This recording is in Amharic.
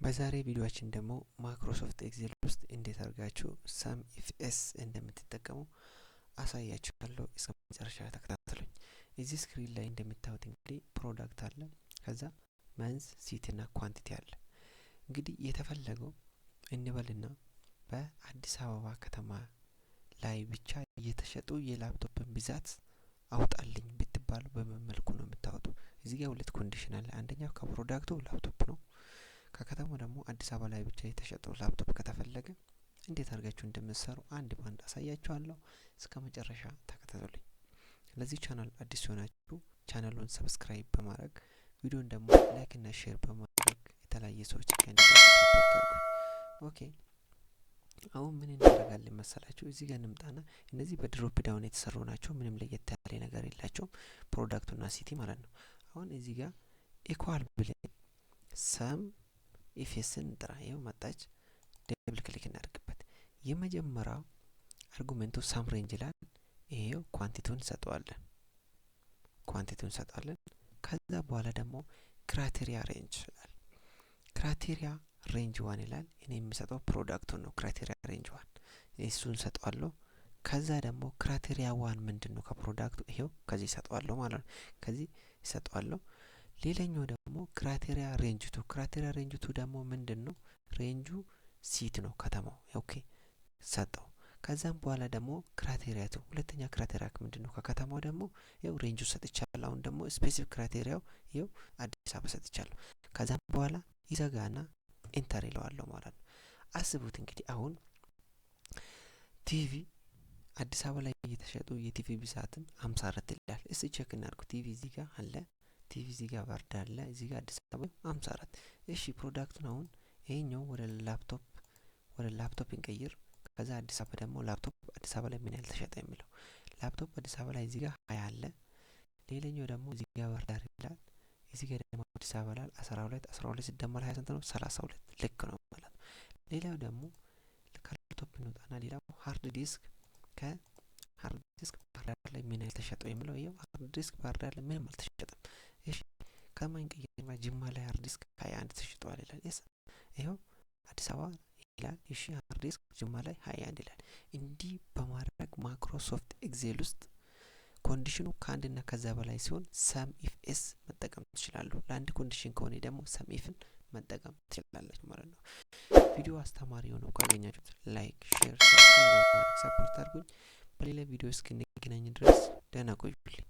በዛሬ ቪዲዮአችን ደግሞ ማይክሮሶፍት ኤክሴል ውስጥ እንዴት አድርጋችሁ ሰም ኢፍ ኤስ እንደምትጠቀሙ አሳያችኋለሁ። እስከ መጨረሻ ተከታተሉኝ። እዚህ ስክሪን ላይ እንደምታዩት እንግዲህ ፕሮዳክት አለ፣ ከዛ መንዝ ሲቲ እና ኳንቲቲ አለ። እንግዲህ የተፈለገው እንበልና በአዲስ አበባ ከተማ ላይ ብቻ የተሸጡ የላፕቶፕን ብዛት አውጣልኝ ብትባሉ በምን መልኩ ነው የምታወጡ? እዚህ ጋር ሁለት ኮንዲሽን አለ። አንደኛው ከፕሮዳክቱ ላፕቶፕ ነው፣ ከከተማው ደግሞ አዲስ አበባ ላይ ብቻ የተሸጠው ላፕቶፕ ከተፈለገ እንዴት አድርጋችሁ እንደምትሰሩ አንድ ባንድ አሳያችኋለሁ። እስከ መጨረሻ ተከታተሉኝ። ለዚህ ቻናል አዲስ ሆናችሁ ቻናሉን ሰብስክራይብ በማድረግ ቪዲዮን ደግሞ ላይክ እና ሼር በማድረግ የተለያየ ሰዎች ጋር እንዲደርስ ሰፖርት አድርጉኝ። ኦኬ፣ አሁን ምን እናደርጋለን መሰላችሁ? እዚህ ጋር እንምጣና እነዚህ በድሮፕ ዳውን የተሰሩ ናቸው። ምንም ለየት ያለ ነገር የላቸውም። ፕሮዳክቱና ሲቲ ማለት ነው። አሁን እዚህ ጋር ኢኳል ብለን ሰም ኢፌስን ጥራ። ይኸው መጣች። ደብል ክሊክ እናደርግበት። የመጀመሪያው አርጉሜንቱ ሳም ሬንጅ ይላል። ይሄው ኳንቲቲውን እንሰጠዋለን። ከዛ በኋላ ደግሞ ክራይቴሪያ ሬንጅ ይላል። ክራይቴሪያ ሬንጅ ዋን ይላል። እኔ የሚሰጠው ፕሮዳክቱን ነው። ክራይቴሪያ ሬንጅ ዋን እሱን ሰጠዋለሁ። ከዛ ደግሞ ክራይቴሪያ ዋን ምንድነው ከፕሮዳክቱ ይሄው ከዚህ ሰጠዋለሁ ማለት ነው። ከዚህ ይሰጠዋለሁ። ሌላኛው ደግሞ ክራይቴሪያ ሬንጅ ቱ። ክራይቴሪያ ሬንጅ ቱ ደግሞ ምንድነው? ሬንጁ ሲት ነው ከተማው። ኦኬ ሰጠው። ከዛም በኋላ ደግሞ ክራይቴሪያ ቱ ሁለተኛ ክራይቴሪያ ምንድነው? ከከተማው ደግሞ ይኸው ሬንጁ ሰጥቻለሁ። አሁን ደግሞ ስፔሲፊክ ክራይቴሪያው ይኸው አዲስ አበባ ሰጥቻለሁ። ከዛም በኋላ ይዘጋና ኢንተር ይለዋለሁ ማለት ነው። አስቡት እንግዲህ አሁን ቲቪ አዲስ አበባ ላይ የተሸጡ የቲቪ ብዛትን 54 ይላል። እስቲ ቼክ እናድርጉ። ቲቪ እዚህ ጋር አለ፣ ቲቪ እዚህ ጋር ባርዳ አለ፣ እዚህ ጋር አዲስ አበባ 54። እሺ ፕሮዳክቱን አሁን ይሄኛው ወደ ላፕቶፕ እንቀይር። ከዛ አዲስ አበባ ደግሞ ላፕቶፕ አዲስ አበባ ላይ ምን ያህል ተሸጠ የሚለው ላፕቶፕ አዲስ አበባ ላይ እዚህ ጋር 20 አለ። ሌላኛው ደግሞ እዚህ ጋር ባርዳር ይላል፣ እዚህ ጋር ደግሞ አዲስ አበባ ላይ 12 ሲደመር 20 ስንት ነው? 32። ልክ ነው ማለት ነው። ሌላው ደግሞ ከላፕቶፕ እንውጣና ሌላው ሃርድ ዲስክ ከሃርድ ዲስክ ባርዳር ላይ ምን ያህል ተሸጠው የሚለው ይሄው ሃርድ ዲስክ ባርዳር ላይ ምንም አልተሸጠም። እሺ ከማን ቀየማ ጅማ ላይ ሃርድ ዲስክ 21 ተሽጧል ይላል። ይሄው አዲስ አበባ ይላል። እሺ ሃርድ ዲስክ ጅማ ላይ 21 ይላል። እንዲህ በማድረግ ማይክሮሶፍት ኤክሴል ውስጥ ኮንዲሽኑ ከአንድና ከዛ በላይ ሲሆን ሰም ኢፍ ኤስ መጠቀም ትችላሉ። ለአንድ ኮንዲሽን ከሆነ ደግሞ ሰም ኢፍን መጠቀም ትችላላችሁ ማለት ነው። ቪዲዮ አስተማሪ ሆኖ ካገኛችሁት ላይክ፣ ሼር፣ ሰብስክራይብ በማድረግ ሰፖርት አድርጉኝ። በሌላ ቪዲዮ እስክንገናኝ ድረስ ደህና ቆዩልኝ።